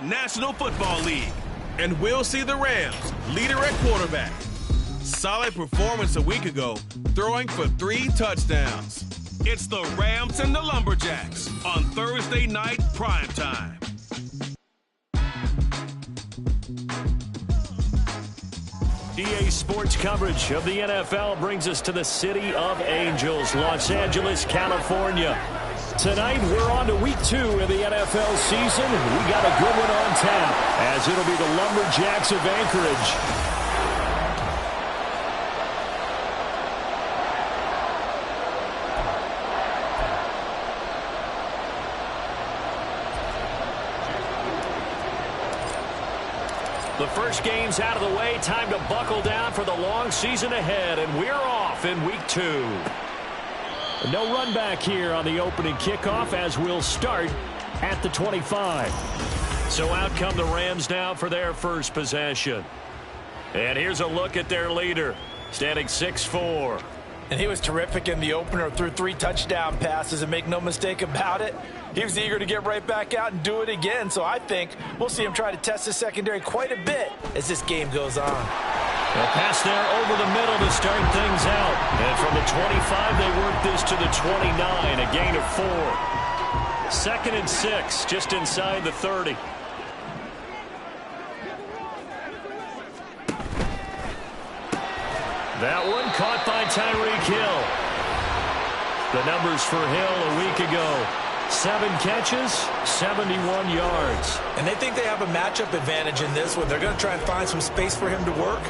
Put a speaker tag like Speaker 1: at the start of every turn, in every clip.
Speaker 1: National Football League. And we'll see the Rams, leader at quarterback. Solid performance a week ago, throwing for 3 touchdowns. It's the Rams and the Lumberjacks on Thursday night primetime.
Speaker 2: EA Sports coverage of the NFL brings us to the City of Angels, Los Angeles, California. Tonight, we're on to week 2 of the NFL season. We got a good one on tap, as it'll be the Lumberjacks of Anchorage. The first game's out of the way. Time to buckle down for the long season ahead, and we're off in week 2. No run back here on the opening kickoff, as we'll start at the 25. So out come the Rams now for their first possession. And here's a look at their leader, standing 6'4".
Speaker 3: And he was terrific in the opener, threw 3 touchdown passes, and make no mistake about it, he was eager to get right back out and do it again. So I think we'll see him try to test his secondary quite a bit as this game goes on.
Speaker 2: A pass there over the middle to start things out. And from the 25, they work this to the 29, a gain of 4. 2nd and 6, just inside the 30. That one caught by Tyreek Hill. The numbers for Hill a week ago. 7 catches, 71 yards.
Speaker 3: And they think they have a matchup advantage in this one. They're going to try and find some space for him to work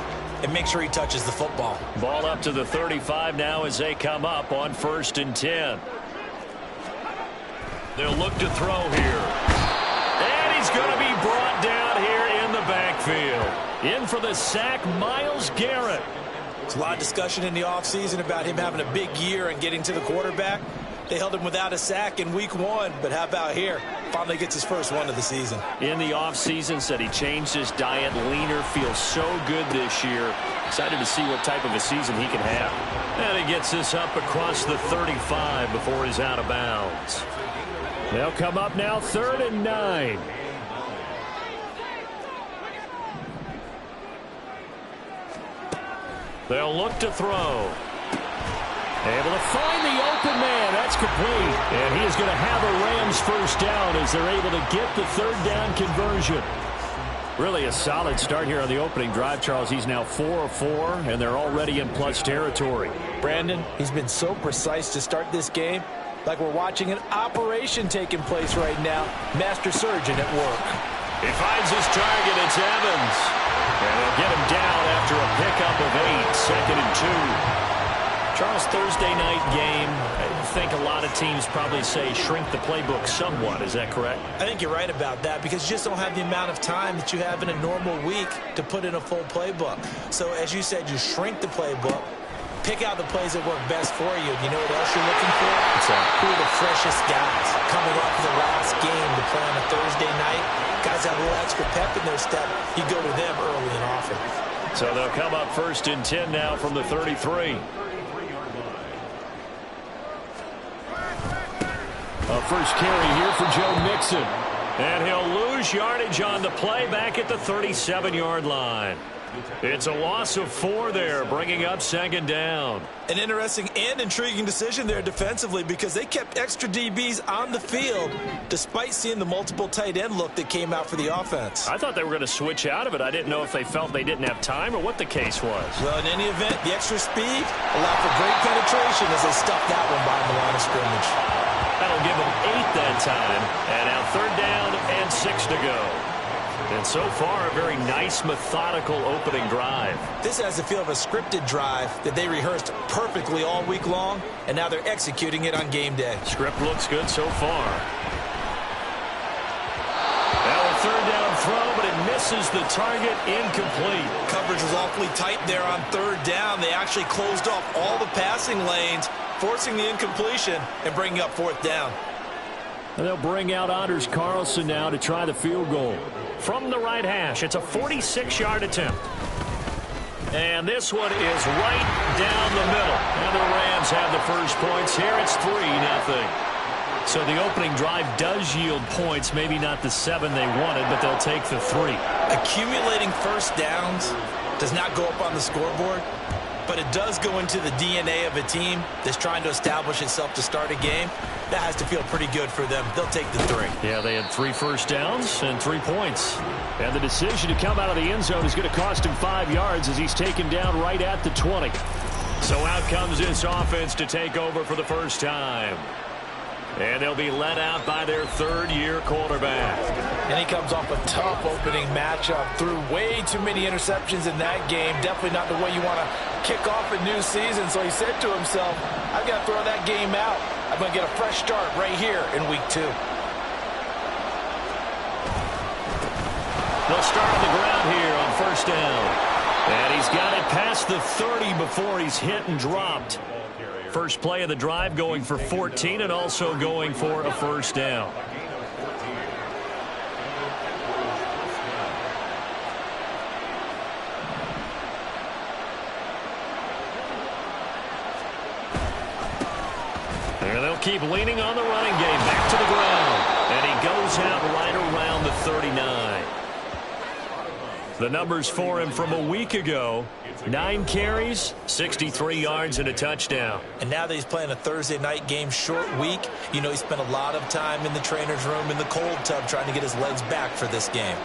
Speaker 3: and make sure he touches the football.
Speaker 2: Ball up to the 35 now as they come up on 1st and 10. They'll look to throw here. And he's going to be brought down here in the backfield. In for the sack, Myles Garrett.
Speaker 3: There's a lot of discussion in the offseason about him having a big year and getting to the quarterback. They held him without a sack in week 1, but how about here? Finally gets his first one of the season.
Speaker 2: In the offseason, said he changed his diet, leaner, feels so good this year. Excited to see what type of a season he can have. And he gets this up across the 35 before he's out of bounds. They'll come up now 3rd and 9. They'll look to throw. Able to find the open man. That's complete. And he is going to have a Rams first down as they're able to get the 3rd down conversion. Really a solid start here on the opening drive, Charles. He's now 4 of 4, and they're already in plus territory.
Speaker 3: Brandon, he's been so precise to start this game, like we're watching an operation taking place right now. Master surgeon at work.
Speaker 2: He finds his target. It's Evans. And they'll get him down after a pickup of 8. 2nd and 2. Charles, Thursday night game, I think a lot of teams probably say shrink the playbook somewhat. Is that correct?
Speaker 3: I think you're right about that because you just don't have the amount of time that you have in a normal week to put in a full playbook. So as you said, you shrink the playbook, pick out the plays that work best for you. You know what else you're looking for? Who are the freshest guys coming off the last game to play on a Thursday night? Guys have a little extra pep in their step. You go to them early and often.
Speaker 2: So they'll come up 1st and 10 now from the 33. A first carry here for Joe Mixon. And he'll lose yardage on the play back at the 37-yard line. It's a loss of 4 there, bringing up 2nd down.
Speaker 3: An interesting and intriguing decision there defensively because they kept extra DBs on the field despite seeing the multiple tight end look that came out for the offense.
Speaker 2: I thought they were going to switch out of it. I didn't know if they felt they didn't have time or what the case was.
Speaker 3: Well, in any event, the extra speed allowed for great penetration as they stuffed that one behind the line of scrimmage.
Speaker 2: That'll give them 8 that time. And now 3rd down and 6 to go. And so far, a very nice, methodical opening drive.
Speaker 3: This has the feel of a scripted drive that they rehearsed perfectly all week long, and now they're executing it on game day.
Speaker 2: Script looks good so far. Now a 3rd down throw, but it misses the target, incomplete.
Speaker 3: Coverage was awfully tight there on 3rd down. They actually closed off all the passing lanes, forcing the incompletion and bringing up 4th down.
Speaker 2: And they'll bring out Anders Carlson now to try the field goal. From the right hash, it's a 46-yard attempt. And this one is right down the middle. And the Rams have the first points here. It's 3-0. So the opening drive does yield points, maybe not the 7 they wanted, but they'll take the 3.
Speaker 3: Accumulating first downs does not go up on the scoreboard, but it does go into the DNA of a team that's trying to establish itself to start a game. That has to feel pretty good for them. They'll take the 3.
Speaker 2: Yeah, they had 3 first downs and 3 points. And the decision to come out of the end zone is going to cost him 5 yards as he's taken down right at the 20. So out comes this offense to take over for the first time. And they'll be led out by their third-year quarterback.
Speaker 3: And he comes off a tough opening matchup. Threw way too many interceptions in that game. Definitely not the way you want to kick off a new season. So he said to himself, I've got to throw that game out. I'm going to get a fresh start right here in week 2.
Speaker 2: They'll start on the ground here on first down. And he's got it past the 30 before he's hit and dropped. First play of the drive going for 14 and also going for a first down. And they'll keep leaning on the running game. Back to the ground. And he goes out right around the 39. The numbers for him from a week ago: 9 carries, 63 yards, and a touchdown.
Speaker 3: And now that he's playing a Thursday night game, short week, you know he spent a lot of time in the trainer's room in the cold tub trying to get his legs back for this game.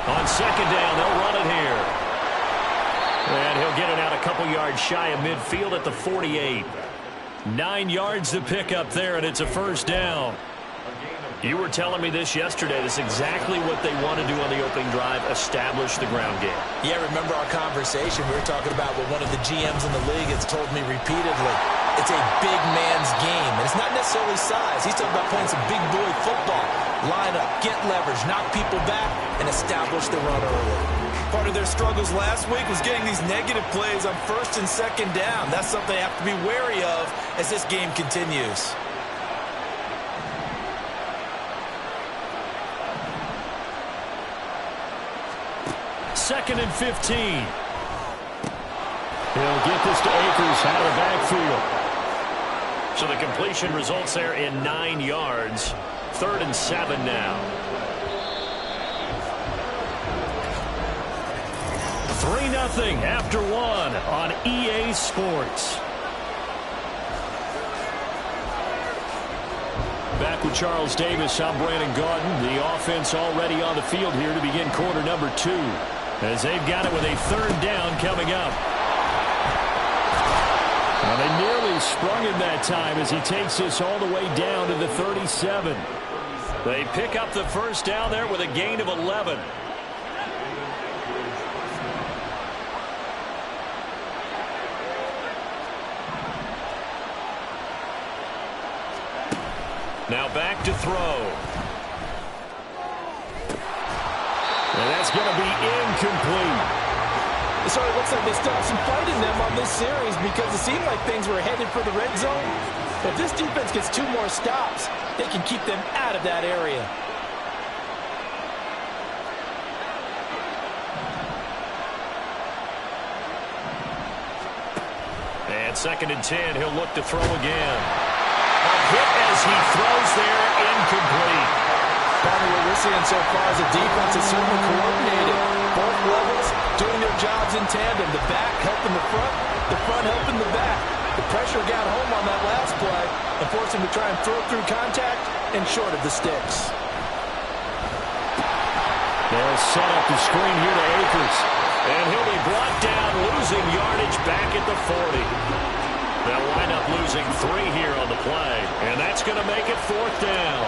Speaker 2: On second down, they'll run it here. And he'll get it out a couple yards shy of midfield at the 48. 9 yards to pick up there, and it's a first down. You were telling me this yesterday. This is exactly what they want to do on the opening drive, establish the ground game.
Speaker 3: Yeah, remember our conversation? We were talking about what one of the GMs in the league has told me repeatedly. It's a big man's game, and it's not necessarily size. He's talking about playing some big boy football. Line up, get leverage, knock people back, and establish the run early. Part of their struggles last week was getting these negative plays on first and second down. That's something they have to be wary of as this game continues.
Speaker 2: Second and 15. He'll get this to Akers out of the backfield. So the completion results there in 9 yards. 3rd and 7 now. 3-0 after 1 on EA Sports. Back with Charles Davis, I'm Brandon Gaudin. The offense already on the field here to begin quarter number 2. As they've got it with a 3rd down coming up. Well, they nearly sprung him that time as he takes this all the way down to the 37. They pick up the first down there with a gain of 11. Now back to throw. And that's going to be incomplete.
Speaker 3: So it looks like they still have some fight in them on this series because it seemed like things were headed for the red zone. But if this defense gets 2 more stops, they can keep them out of that area.
Speaker 2: And 2nd and 10, he'll look to throw again. A hit as he throws there, incomplete.
Speaker 3: Probably what we're seeing so far is the defense is certainly coordinated. Both levels doing their jobs in tandem. The back helping the front helping the back. The pressure got home on that last play and forced him to try and throw through contact and short of the sticks.
Speaker 2: They'll set up the screen here to Akers. And he'll be brought down, losing yardage back at the 40. They'll wind up losing 3 here on the play. And that's going to make it 4th down.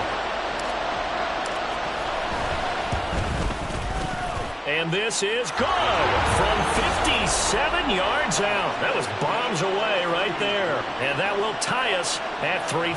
Speaker 2: And this is good from 57 yards out. That was bombs away right there. And that will tie us at 3-3.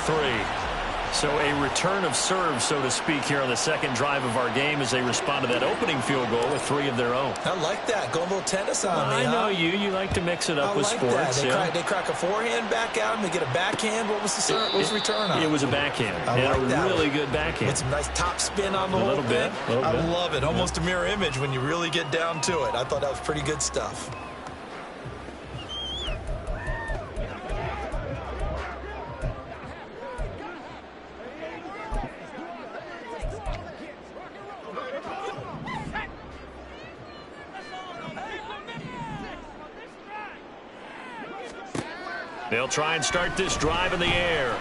Speaker 2: So a return of serve, so to speak, here on the second drive of our game as they respond to that opening field goal with 3 of their own.
Speaker 3: I like that. Go a little tennis on me,
Speaker 2: I know you like to mix it up with sports.
Speaker 3: They crack a forehand back out and they get a backhand. What was the return on?
Speaker 2: It was a backhand. A really good backhand.
Speaker 3: With some nice top spin on the whole thing. I love it. Almost a mirror image when you really get down to it. I thought that was pretty good stuff.
Speaker 2: They'll try and start this drive in the air.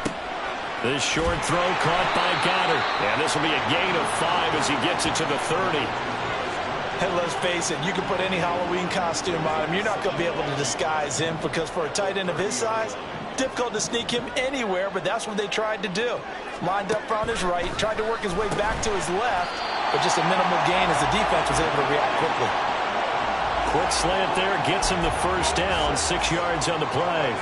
Speaker 2: This short throw caught by Goddard. And this will be a gain of 5 as he gets it to the 30.
Speaker 3: Hey, let's face it, you can put any Halloween costume on him. You're not going to be able to disguise him because for a tight end of his size, difficult to sneak him anywhere, but that's what they tried to do. Lined up on his right, tried to work his way back to his left, but just a minimal gain as the defense was able to react quickly.
Speaker 2: Quick slant there, gets him the first down, 6 yards on the play.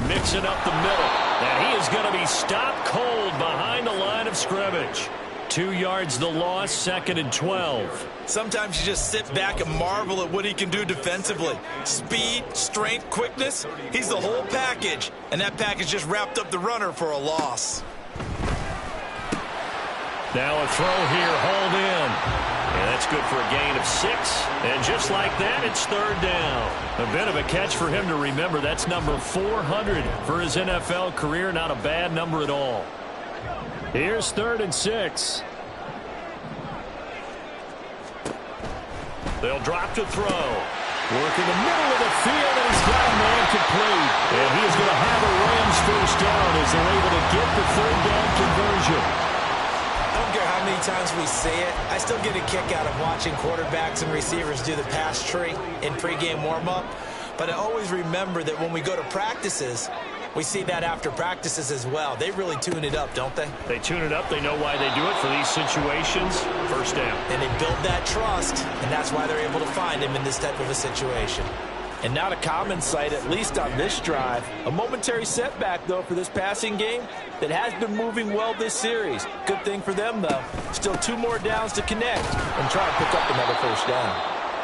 Speaker 2: Mixing up the middle, and he is going to be stopped cold behind the line of scrimmage. 2 yards the loss, 2nd and 12.
Speaker 3: Sometimes you just sit back and marvel at what he can do defensively. Speed, strength, quickness, he's the whole package. And that package just wrapped up the runner for a loss.
Speaker 2: Now a throw here, hauled in. And that's good for a gain of 6. And just like that, it's 3rd down. A bit of a catch for him to remember. That's number 400 for his NFL career. Not a bad number at all. Here's 3rd and 6. They'll drop to throw. Working the middle of the field, and he's got a man complete. And he is going to have a Rams first down as they're able to get the 3rd down conversion.
Speaker 3: I don't care how many times we say it, I still get a kick out of watching quarterbacks and receivers do the pass tree in pregame warm-up. But I always remember that when we go to practices, we see that after practices as well. They really tune it up, don't they?
Speaker 2: They tune it up. They know why they do it for these situations. First down.
Speaker 3: And they build that trust, and that's why they're able to find him in this type of a situation. And not a common sight, at least on this drive. A momentary setback, though, for this passing game that has been moving well this series. Good thing for them, though. Still 2 more downs to connect and try to pick up another first down.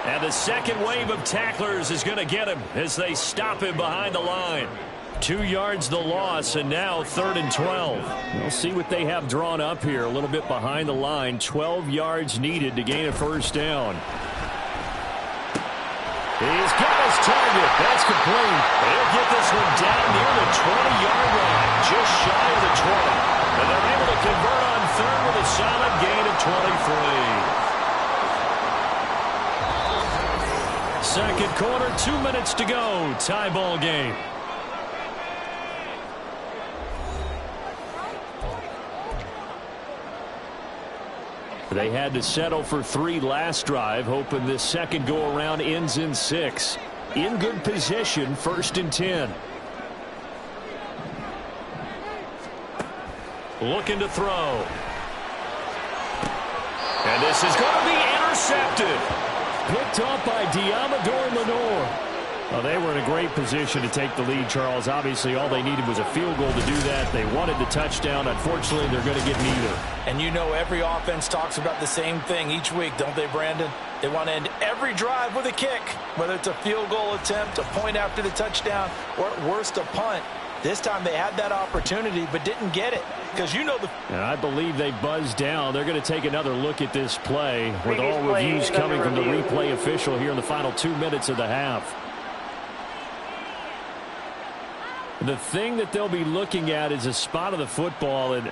Speaker 2: And the second wave of tacklers is going to get him as they stop him behind the line. 2 yards the loss, and now 3rd and 12. We'll see what they have drawn up here. A little bit behind the line. 12 yards needed to gain a first down. He's got his target. That's complete. They'll get this one down near the 20-yard line, just shy of the 20. And they're able to convert on 3rd with a solid gain of 23. Second quarter, 2 minutes to go. Tie ball game. They had to settle for 3 last drive, hoping this second go-around ends in 6. In good position, 1st and 10. Looking to throw. And this is going to be intercepted. Picked off by Diamador Lenore. Well, they were in a great position to take the lead, Charles. Obviously, all they needed was a field goal to do that. They wanted the touchdown. Unfortunately, they're going to get neither.
Speaker 3: And you know every offense talks about the same thing each week, don't they, Brandon? They want to end every drive with a kick, whether it's a field goal attempt, a point after the touchdown, or at worst, a punt. This time they had that opportunity but didn't get it because you know the...
Speaker 2: And I believe they buzzed down. They're going to take another look at this play with all reviews coming from the replay official here in the final 2 minutes of the half. The thing that they'll be looking at is a spot of the football, and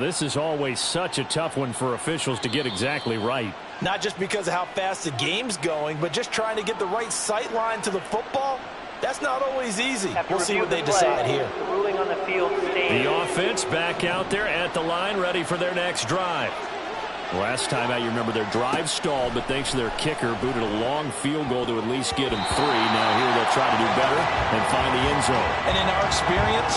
Speaker 2: this is always such a tough one for officials to get exactly right.
Speaker 3: Not just because of how fast the game's going, but just trying to get the right sight line to the football. That's not always easy. We'll see what they decide here.
Speaker 4: Ruling on the field
Speaker 2: the offense back out there at the line, ready for their next drive. Last time out, you remember their drive stalled, but thanks to their kicker, booted a long field goal to at least get them 3. Now here they'll try to do better and find the end zone.
Speaker 3: And in our experience,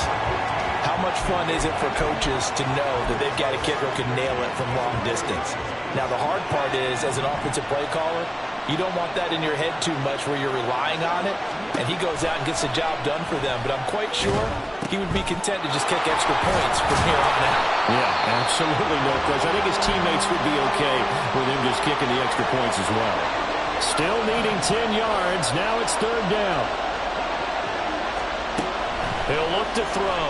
Speaker 3: how much fun is it for coaches to know that they've got a kicker who can nail it from long distance? Now the hard part is, as an offensive play caller, You don't want that in your head too much where you're relying on it, and he goes out and gets the job done for them. But I'm quite sure he would be content to just kick extra points from here on out.
Speaker 2: Yeah, absolutely no question. I think his teammates would be okay with him just kicking the extra points as well. Still needing 10 yards. Now it's third down. He'll look to throw.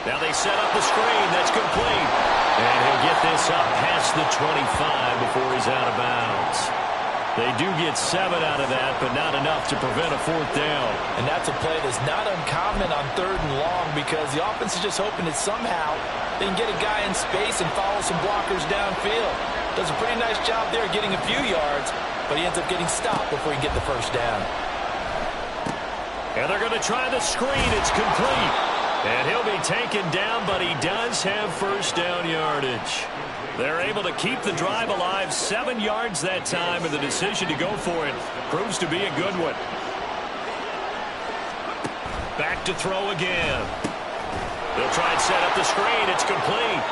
Speaker 2: Now they set up the screen. That's complete. And he'll get this up past the 25 before he's out of bounds. They do get 7 out of that, but not enough to prevent a fourth down.
Speaker 3: And that's a play that's not uncommon on 3rd and long because the offense is just hoping that somehow they can get a guy in space and follow some blockers downfield. Does a pretty nice job there getting a few yards, but he ends up getting stopped before he can get the first down.
Speaker 2: And they're going to try the screen. It's complete. And he'll be taken down, but he does have first down yardage. They're able to keep the drive alive, 7 yards that time, and the decision to go for it proves to be a good one. Back to throw again. They'll try and set up the screen. It's complete.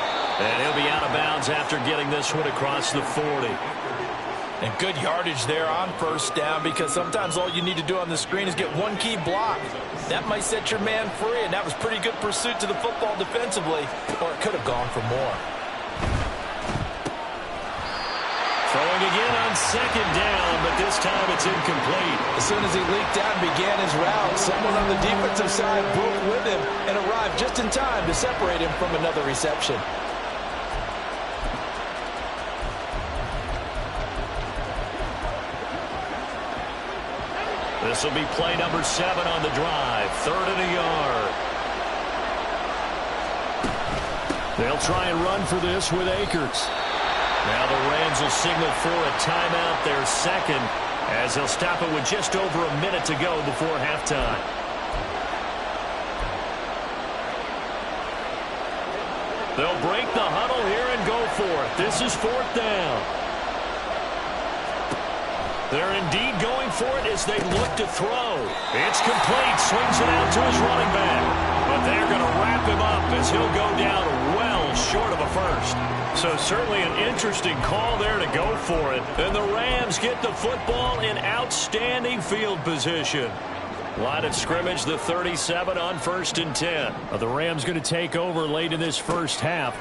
Speaker 2: And he'll be out of bounds after getting this one across the 40.
Speaker 3: And good yardage there on first down because sometimes all you need to do on the screen is get one key block. That might set your man free, and that was pretty good pursuit to the football defensively, or it could have gone for more.
Speaker 2: Throwing again on 2nd down, but this time it's incomplete.
Speaker 3: As soon as he leaked out and began his route, someone on the defensive side broke with him and arrived just in time to separate him from another reception.
Speaker 2: This will be play number 7 on the drive. 3rd and a yard. They'll try and run for this with Akers. Now the Rams will signal for a timeout, their 2nd, as they'll stop it with just over a minute to go before halftime. They'll break the huddle here and go for it. This is 4th down. They're indeed going for it as they look to throw. It's complete. Swings it out to his running back. But they're going to wrap him up as he'll go down well short of a first. So certainly an interesting call there to go for it. And the Rams get the football in outstanding field position. Line of scrimmage, the 37 on 1st and 10. The Rams going to take over late in this first half.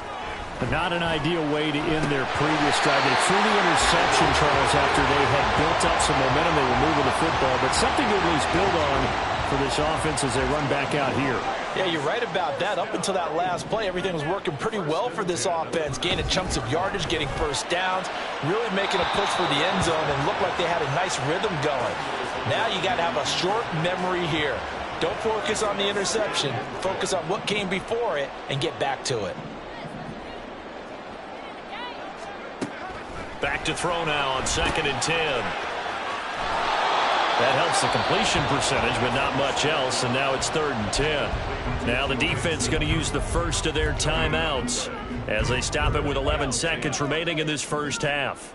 Speaker 2: But not an ideal way to end their previous drive. They threw the interception, Charles, after they had built up some momentum. They were moving the football, but something to at least build on for this offense as they run back out here.
Speaker 3: Yeah, you're right about that. Up until that last play, everything was working pretty well for this offense. Gaining chunks of yardage, getting first downs, really making a push for the end zone, and looked like they had a nice rhythm going. Now you got to have a short memory here. Don't focus on the interception. Focus on what came before it and get back to it.
Speaker 2: Back to throw now on 2nd and 10. That helps the completion percentage, but not much else, and now it's 3rd and 10. Now the defense going to use the first of their timeouts as they stop it with 11 seconds remaining in this first half.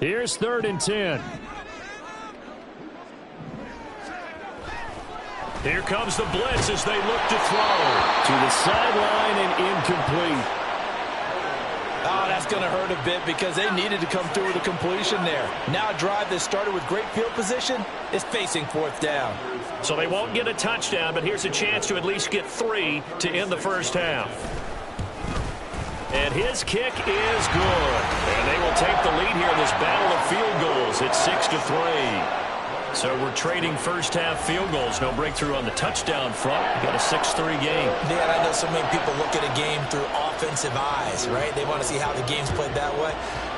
Speaker 2: Here's 3rd and 10. Here comes the blitz as they look to throw. To the sideline and incomplete.
Speaker 3: Oh, that's going to hurt a bit because they needed to come through with a completion there. Now a drive that started with great field position is facing 4th down.
Speaker 2: So they won't get a touchdown, but here's a chance to at least get 3 to end the first half. And his kick is good. And they will take the lead here in this battle of field goals. It's 6-3. So we're trading first-half field goals. No breakthrough on the touchdown front. We've got a 6-3 game.
Speaker 3: Dan, I know so many people look at a game through offensive eyes, right? They want to see how the game's played that way.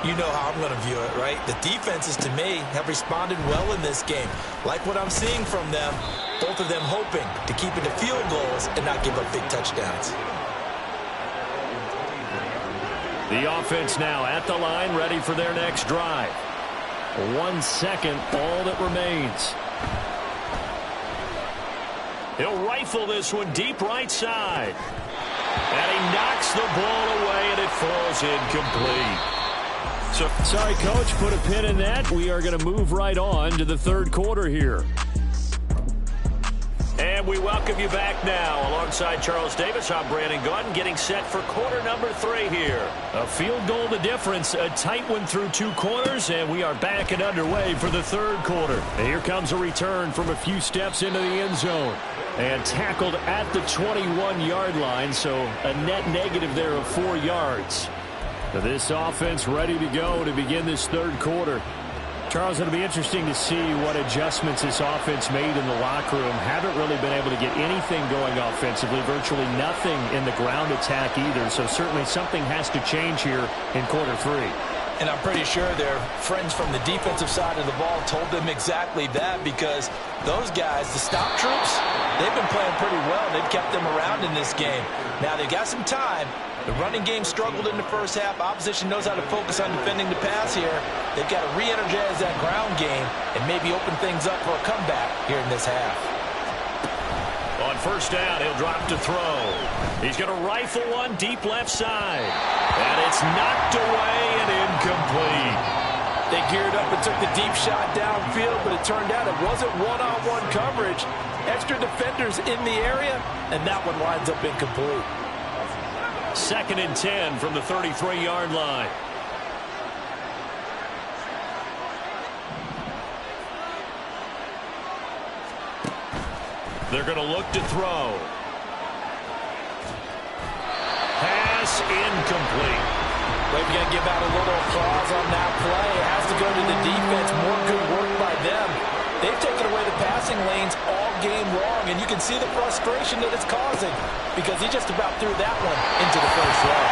Speaker 3: You know how I'm going to view it, right? The defenses, to me, have responded well in this game. Like what I'm seeing from them, both of them hoping to keep it to field goals and not give up big touchdowns.
Speaker 2: The offense now at the line, ready for their next drive. 1 second, all that remains. He'll rifle this one deep right side. And he knocks the ball away, and it falls incomplete. So, sorry, Coach, put a pin in that. We are going to move right on to the 3rd quarter here. And And we welcome you back now. Alongside Charles Davis, I'm Brandon Gaudin, getting set for quarter number 3 here. A field goal the difference, a tight one through 2 quarters, and we are back and underway for the 3rd quarter. And here comes a return from a few steps into the end zone. And tackled at the 21-yard line, so a net negative there of 4 yards. This offense ready to go to begin this 3rd quarter. Charles, it'll be interesting to see what adjustments this offense made in the locker room. Haven't really been able to get anything going offensively, virtually nothing in the ground attack either. So certainly something has to change here in quarter 3.
Speaker 3: And I'm pretty sure their friends from the defensive side of the ball told them exactly that, because those guys, the stop troops, they've been playing pretty well. They've kept them around in this game. Now they've got some time. The running game struggled in the first half. Opposition knows how to focus on defending the pass here. They've got to re-energize that ground game and maybe open things up for a comeback here in this half.
Speaker 2: On first down, he'll drop to throw. He's going to rifle one deep left side. And it's knocked away and incomplete.
Speaker 3: They geared up and took the deep shot downfield, but it turned out it wasn't one-on-one coverage. Extra defenders in the area, and that one winds up incomplete.
Speaker 2: 2nd and 10 from the 33-yard line. They're going to look to throw. Pass incomplete.
Speaker 3: We've got to give out a little applause on that play. It has to go to the defense. More good work by them. They've taken away the passing lanes all game long, and you can see the frustration that it's causing, because he just about threw that one into the first row.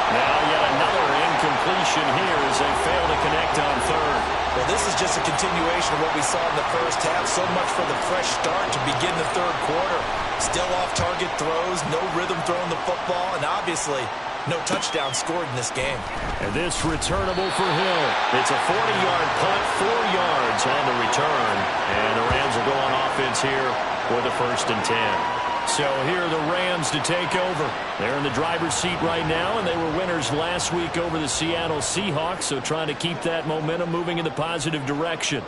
Speaker 2: Now yet another incompletion here as they fail to connect on 3rd.
Speaker 3: Well, this is just a continuation of what we saw in the first half. So much for the fresh start to begin the 3rd quarter. Still off-target throws, no rhythm throwing the football, and obviously no touchdown scored in this game.
Speaker 2: And this returnable for Hill. It's a 40-yard punt, 4 yards on the return. And the Rams will go on offense here for the 1st and 10. So here are the Rams to take over. They're in the driver's seat right now, and they were winners last week over the Seattle Seahawks, so trying to keep that momentum moving in the positive direction.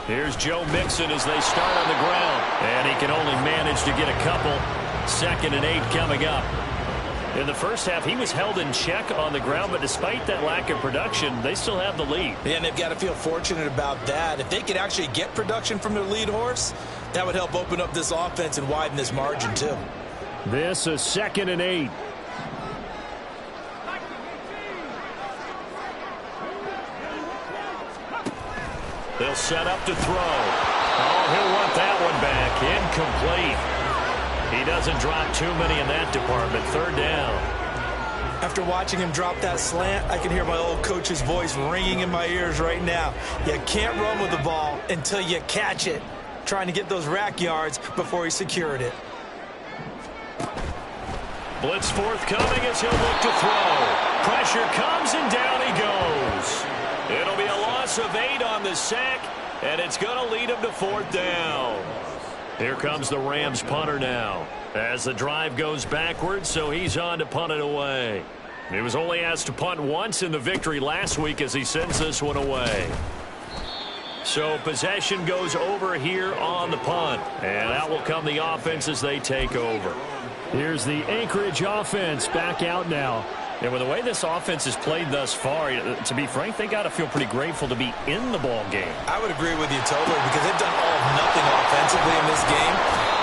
Speaker 2: Here's Joe Mixon as they start on the ground. And he can only manage to get a couple. 2nd and 8 coming up. In the first half, he was held in check on the ground, but despite that lack of production, they still have the lead.
Speaker 3: Yeah, and they've got to feel fortunate about that. If they could actually get production from their lead horse, that would help open up this offense and widen this margin too.
Speaker 2: This is 2nd and 8. They'll set up to throw. Oh, he'll want that one back. Incomplete. He doesn't drop too many in that department. 3rd down.
Speaker 3: After watching him drop that slant, I can hear my old coach's voice ringing in my ears right now. You can't run with the ball until you catch it. Trying to get those rack yards before he secured it.
Speaker 2: Blitz forthcoming as he'll look to throw. Pressure comes and down he goes. It'll be a loss of 8 on the sack, and it's going to lead him to 4th down. Here comes the Rams punter now as the drive goes backwards, so he's on to punt it away. He was only asked to punt once in the victory last week as he sends this one away. So possession goes over here on the punt, and out will come the offense as they take over. Here's the Anchorage offense back out now. And with the way this offense has played thus far, to be frank, they got to feel pretty grateful to be in the ball game.
Speaker 3: I would agree with you totally, because they've done all of nothing offensively in this game,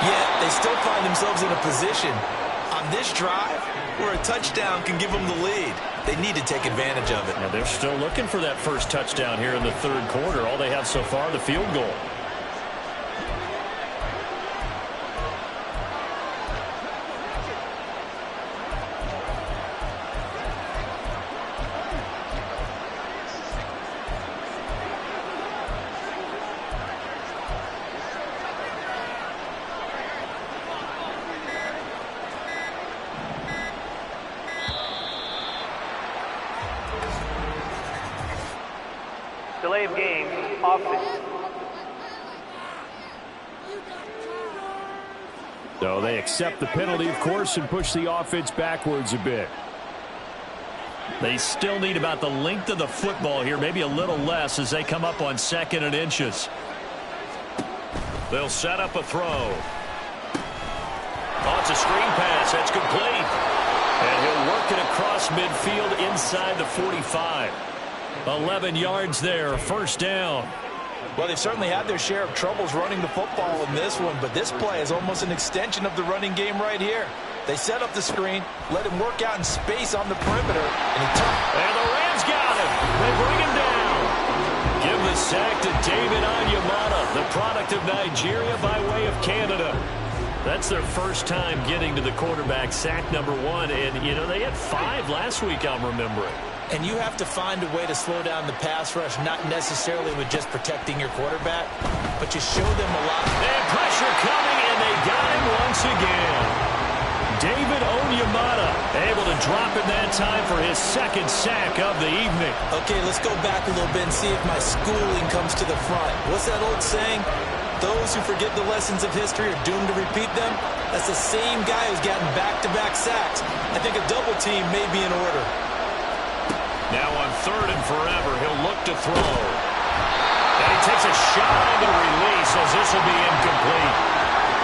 Speaker 3: yet they still find themselves in a position on this drive where a touchdown can give them the lead. They need to take advantage of it.
Speaker 2: Now they're still looking for that first touchdown here in the 3rd quarter. All they have so far, the field goal.
Speaker 4: Delay of game, offense.
Speaker 2: So they accept the penalty, of course, and push the offense backwards a bit. They still need about the length of the football here, maybe a little less as they come up on 2nd and inches. They'll set up a throw. Oh, it's a screen pass. That's complete. And he'll work it across midfield inside the 45. 11 yards there, first down.
Speaker 3: Well, they've certainly had their share of troubles running the football in this one, but this play is almost an extension of the running game right here. They set up the screen, let him work out in space on the perimeter, and he took.
Speaker 2: And the Rams got him. They bring him down. Give the sack to David Onyemata, the product of Nigeria by way of Canada. That's their first time getting to the quarterback, sack number 1. And, you know, they had 5 last week, I'm remembering.
Speaker 3: And you have to find a way to slow down the pass rush, not necessarily with just protecting your quarterback, but you show them a lot.
Speaker 2: And pressure coming, and they got him once again. David Onyemata able to drop it that time for his 2nd sack of the evening.
Speaker 3: Okay, let's go back a little bit and see if my schooling comes to the front. What's that old saying? Those who forget the lessons of history are doomed to repeat them. That's the same guy who's gotten back-to-back sacks. I think a double team may be in order.
Speaker 2: Now on 3rd and forever, he'll look to throw. And he takes a shot on the release as this will be incomplete.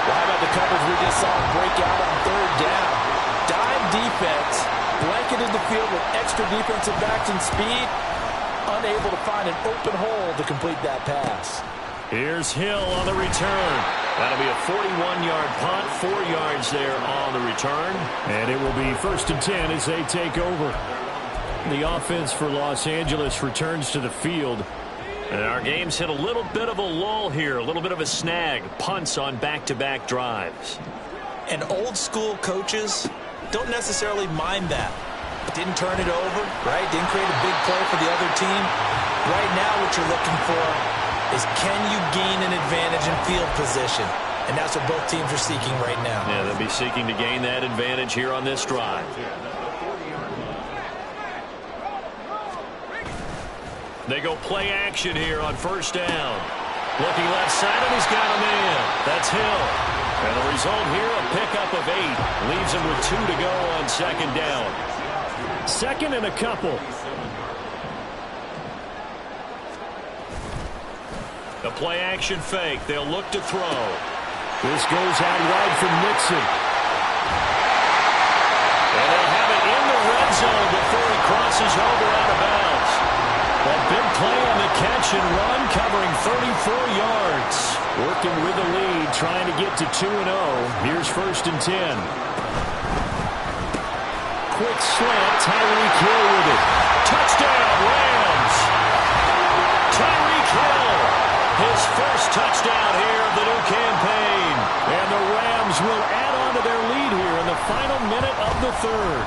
Speaker 3: Well, how about the coverage we just saw him break out on 3rd down? Dime defense, blanketed the field with extra defensive backs and speed, unable to find an open hole to complete that pass.
Speaker 2: Here's Hill on the return. That'll be a 41-yard punt, 4 yards there on the return. And it will be 1st and 10 as they take over. The offense for Los Angeles returns to the field. And our game's hit a little bit of a lull here, a little bit of a snag. Punts on back-to-back drives.
Speaker 3: And old-school coaches don't necessarily mind that. Didn't turn it over, right? Didn't create a big play for the other team. Right now what you're looking for is can you gain an advantage in field position? And that's what both teams are seeking right now.
Speaker 2: Yeah, they'll be seeking to gain that advantage here on this drive. They go play action here on 1st down. Looking left side, and he's got him in. That's Hill. And the result here, a pickup of 8. Leaves him with 2 to go on 2nd down. 2nd and a couple. The play action fake. They'll look to throw. This goes out wide from Nixon. And they'll have it in the red zone before he crosses over out of bounds. A big play on the catch and run, covering 34 yards. Working with the lead, trying to get to 2-0. Here's 1st and 10. Quick slant, Tyreek Hill with it. Touchdown, Rams. Tyreek Hill, his first touchdown here of the new campaign. And the Rams will add on to their lead here in the final minute of the 3rd.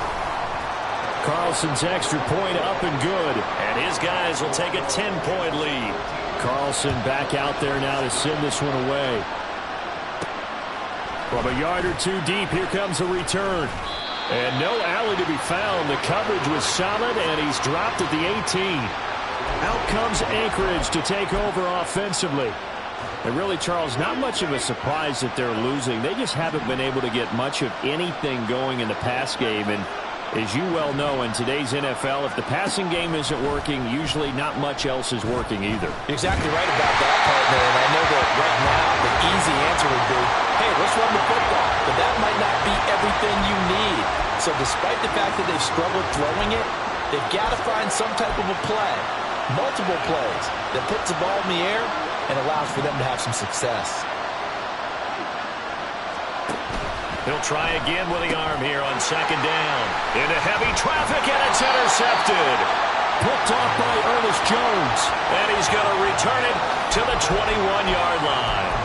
Speaker 2: Carlson's extra point up and good. And his guys will take a 10-point lead. Carlson back out there now to send this one away. From a yard or 2 deep, here comes a return. And no alley to be found. The coverage was solid, and he's dropped at the 18. Out comes Anchorage to take over offensively. And really, Charles, not much of a surprise that they're losing. They just haven't been able to get much of anything going in the pass game. And as you well know, in today's NFL, if the passing game isn't working, usually not much else is working either.
Speaker 3: You're exactly right about that, partner. And I know that right now the easy answer would be, hey, let's run the football. But that might not be everything you need. So despite the fact that they've struggled throwing it, they've got to find some type of a play, multiple plays, that puts the ball in the air and allows for them to have some success.
Speaker 2: He'll try again with the arm here on 2nd down. Into heavy traffic, and it's intercepted. Picked off by Ernest Jones. And he's going to return it to the 21-yard line.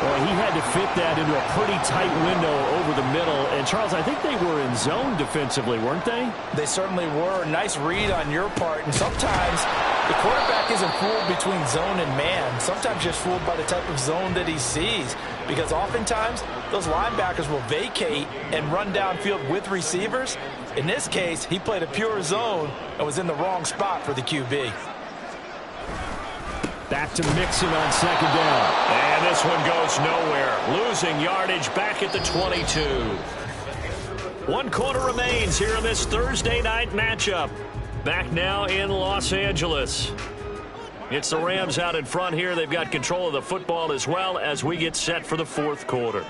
Speaker 2: Well, he had to fit that into a pretty tight window over the middle. And, Charles, I think they were in zone defensively, weren't they?
Speaker 3: They certainly were. Nice read on your part. And sometimes the quarterback isn't fooled between zone and man. Sometimes just fooled by the type of zone that he sees. Because oftentimes, those linebackers will vacate and run downfield with receivers. In this case, he played a pure zone and was in the wrong spot for the QB.
Speaker 2: Back to Mixon on second down. And this one goes nowhere. Losing yardage back at the 22. 1 quarter remains here in this Thursday night matchup. Back now in Los Angeles. It's the Rams out in front here. They've got control of the football as well as we get set for the 4th quarter.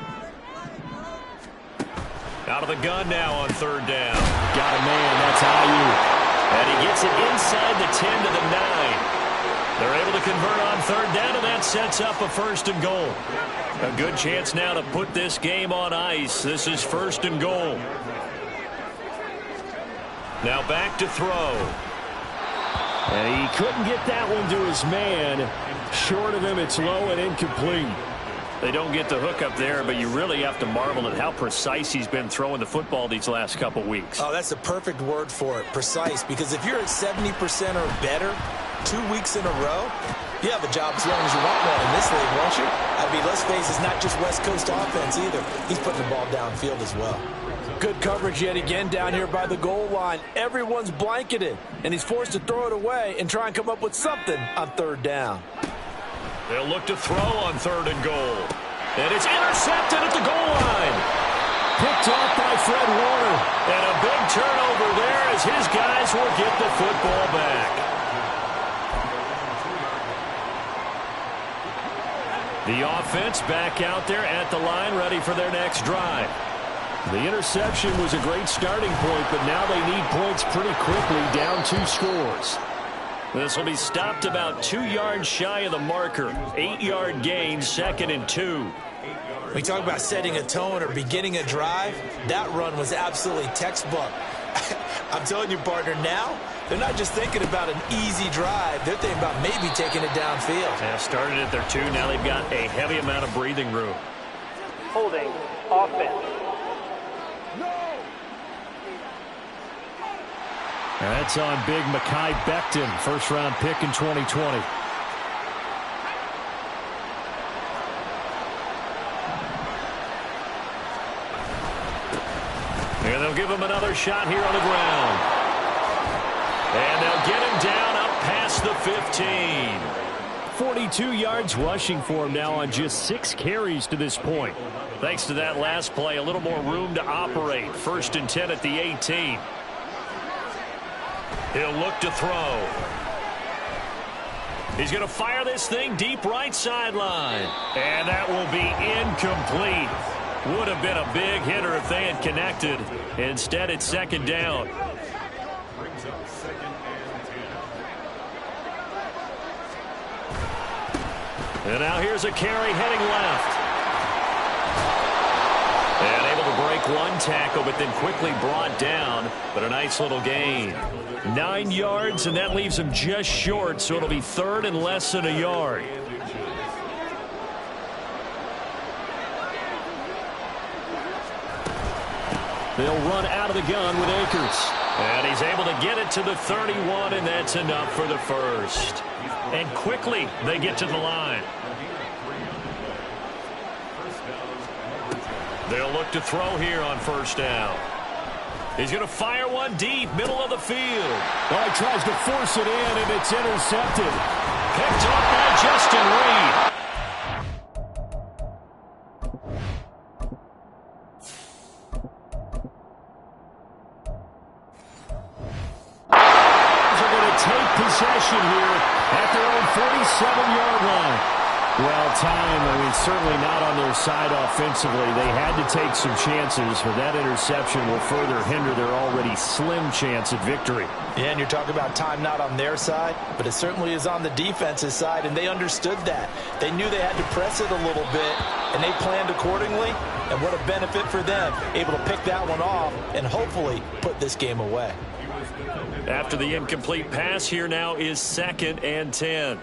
Speaker 2: Out of the gun now on 3rd down. Got a man. That's Ayuk. And he gets it inside the 10 to the 9. They're able to convert on 3rd down, and that sets up a 1st and goal. A good chance now to put this game on ice. This is 1st and goal. Now back to throw. And he couldn't get that one to his man. Short of him, it's low and incomplete. They don't get the hook up there, but you really have to marvel at how precise he's been throwing the football these last couple weeks.
Speaker 3: Oh, that's a perfect word for it, precise, because if you're at 70% or better 2 weeks in a row, you have a job as long as you want one in this league, won't you? I mean, let's face it, it's not just West Coast offense either. He's putting the ball downfield as well.
Speaker 4: Good coverage yet again down here by the goal line. Everyone's blanketed, and he's forced to throw it away and try and come up with something on 3rd down.
Speaker 2: They'll look to throw on 3rd and goal. And it's intercepted at the goal line. Picked off by Fred Warner. And a big turnover there as his guys will get the football back. The offense back out there at the line, ready for their next drive. The interception was a great starting point, but now they need points pretty quickly, down 2 scores. This will be stopped about 2 yards shy of the marker. 8-yard gain, 2nd and 2.
Speaker 3: We talk about setting a tone or beginning a drive. That run was absolutely textbook. I'm telling you, partner, now they're not just thinking about an easy drive. They're thinking about maybe taking it downfield.
Speaker 2: Yeah, started at their 2. Now they've got a heavy amount of breathing room.
Speaker 5: Holding offense.
Speaker 2: That's on big Mekhi Becton, 1st-round pick in 2020. And they'll give him another shot here on the ground. And they'll get him down up past the 15. 42 yards rushing for him now on just 6 carries to this point. Thanks to that last play, a little more room to operate. 1st and 10 at the 18. He'll look to throw. He's going to fire this thing deep right sideline. And that will be incomplete. Would have been a big hitter if they had connected. Instead, it's 2nd down. And now here's a carry heading left. And able to break 1 tackle, but then quickly brought down. But a nice little gain. 9 yards, and that leaves him just short, so it'll be 3rd and less than a yard. They'll run out of the gun with Akers. And he's able to get it to the 31, and that's enough for the 1st. And quickly, they get to the line. They'll look to throw here on 1st down. He's going to fire one deep, middle of the field. Oh, he tries to force it in, and it's intercepted. Picked up by Justin Reed. They're going to take possession here at their own 47-yard line. Well, time, certainly not on their side offensively. They had to take some chances, but that interception will further hinder their already slim chance at victory.
Speaker 3: Yeah, and you're talking about time not on their side, but it certainly is on the defense's side, and they understood that. They knew they had to press it a little bit, and they planned accordingly, and what a benefit for them, able to pick that one off and hopefully put this game away.
Speaker 2: After the incomplete pass, here now is 2nd and 10.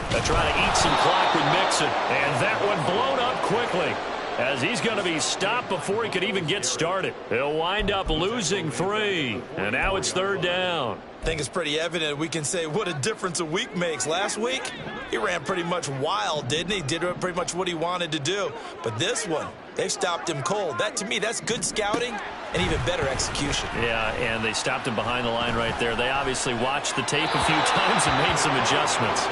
Speaker 2: They're trying to eat some clock with Mixon, and that one blown up quickly. as he's going to be stopped before he could even get started. He'll wind up losing 3, and now it's 3rd down.
Speaker 3: I think it's pretty evident we can say what a difference a week makes. Last week, he ran pretty much wild, didn't he? Did pretty much what he wanted to do. But this one, they've stopped him cold. That, to me, that's good scouting and even better execution.
Speaker 2: Yeah, and they stopped him behind the line right there. They obviously watched the tape a few times and made some adjustments.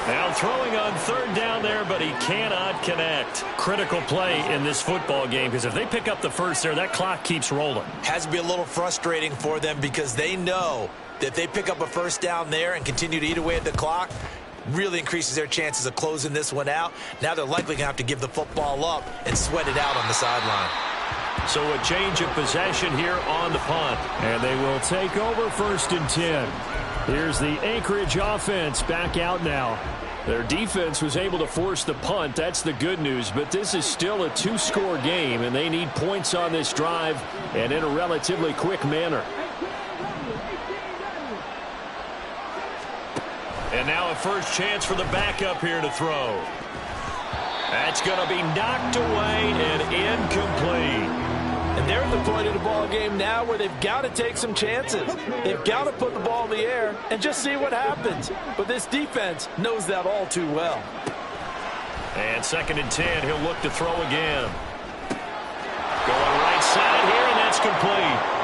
Speaker 2: Now throwing on 3rd down there, but he cannot connect. Critical play in this football game, because if they pick up the first there, that clock keeps rolling.
Speaker 3: Has to be a little frustrating for them because they know that if they pick up a first down there and continue to eat away at the clock, really increases their chances of closing this one out. Now they're likely going to have to give the football up and sweat it out on the sideline.
Speaker 2: So a change of possession here on the punt. And they will take over 1st and 10. Here's the Anchorage offense back out now. Their defense was able to force the punt. That's the good news. But this is still a 2-score game, and they need points on this drive and in a relatively quick manner. And now a first chance for the backup here to throw. That's going to be knocked away and incomplete.
Speaker 4: And they're at the point of the ball game now where they've got to take some chances. They've got to put the ball in the air and just see what happens. But this defense knows that all too well.
Speaker 2: And 2nd and 10, he'll look to throw again. Going right side here, and that's complete.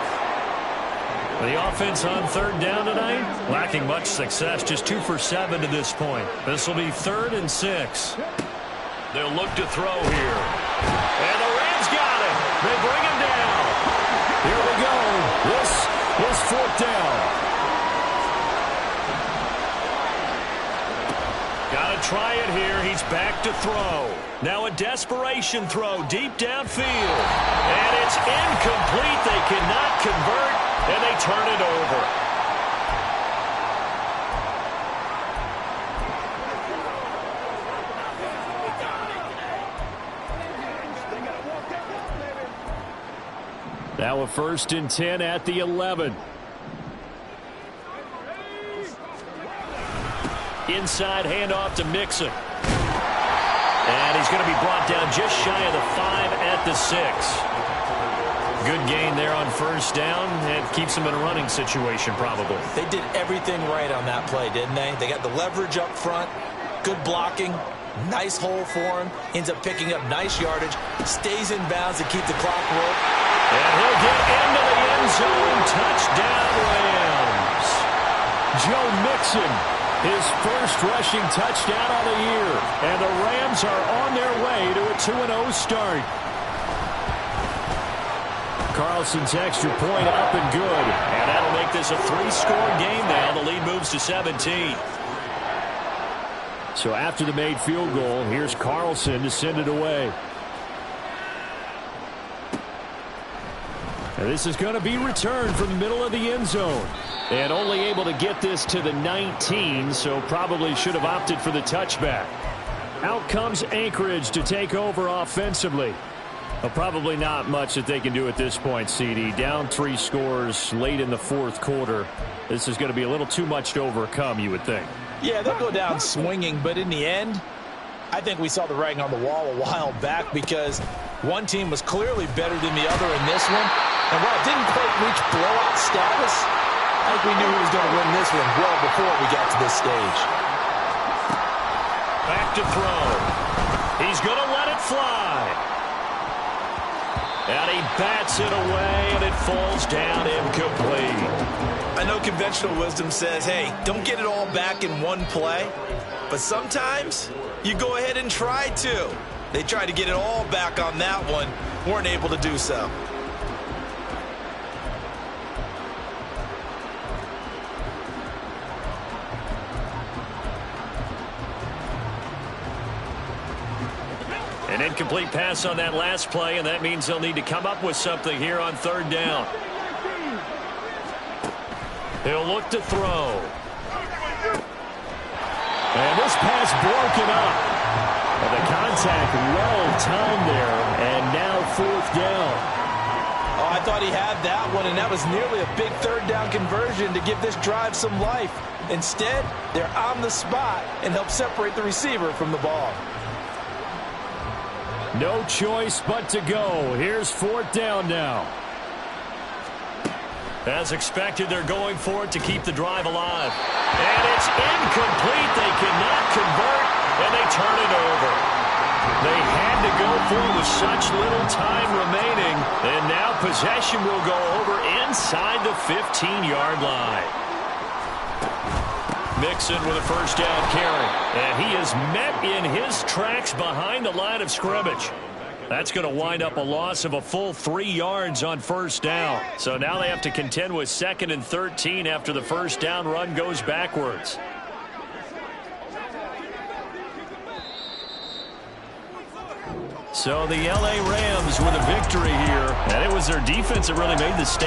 Speaker 2: The offense on 3rd down tonight, lacking much success, just 2 for 7 to this point. This will be 3rd and 6. They'll look to throw here. And the Rams got it. They bring him down. Here we go. This is 4th down. Got to try it here. He's back to throw. Now a desperation throw deep downfield. And it's incomplete. They cannot convert, and they turn it over. Now a 1st and 10 at the 11. Inside handoff to Mixon. And he's going to be brought down just shy of the 5 at the 6. Good gain there on 1st down, and keeps him in a running situation probably.
Speaker 3: They did everything right on that play, didn't they? They got the leverage up front, good blocking, nice hole for him, ends up picking up nice yardage, stays in bounds to keep the clock rolling.
Speaker 2: And he'll get into the end zone. Touchdown, Rams. Joe Mixon, his first rushing touchdown of the year. And the Rams are on their way to a 2-0 start. Carlson's extra point up and good. And that'll make this a 3-score game now. The lead moves to 17. So after the made field goal, here's Carlson to send it away. And this is going to be returned from the middle of the end zone. And only able to get this to the 19, so probably should have opted for the touchback. Out comes Anchorage to take over offensively. Well, probably not much that they can do at this point, CD. Down 3 scores late in the 4th quarter. This is going to be a little too much to overcome, you would think.
Speaker 3: Yeah, they'll go down swinging, but in the end, I think we saw the writing on the wall a while back because one team was clearly better than the other in this one. And while it didn't quite reach blowout status, I think we knew who was going to win this one well before we got to this stage.
Speaker 2: Back to throw. He's going to let it fly. And he bats it away, and it falls down incomplete.
Speaker 3: I know conventional wisdom says, hey, don't get it all back in one play. But sometimes you go ahead and try to. They tried to get it all back on that one, weren't able to do so.
Speaker 2: An incomplete pass on that last play, and that means they'll need to come up with something here on 3rd down. He'll look to throw. And this pass broken up. And the contact well timed there, and now 4th down.
Speaker 3: Oh, I thought he had that one, and that was nearly a big 3rd down conversion to give this drive some life. Instead, they're on the spot and help separate the receiver from the ball.
Speaker 2: No choice but to go. Here's 4th down now. As expected, they're going for it to keep the drive alive. And it's incomplete. They cannot convert, and they turn it over. They had to go for it with such little time remaining, and now possession will go over inside the 15-yard line. Mixon with a 1st down carry, and he is met in his tracks behind the line of scrimmage. That's going to wind up a loss of a full 3 yards on 1st down. So now they have to contend with 2nd and 13 after the 1st down run goes backwards. So the L.A. Rams with a victory here, and it was their defense that really made the stand.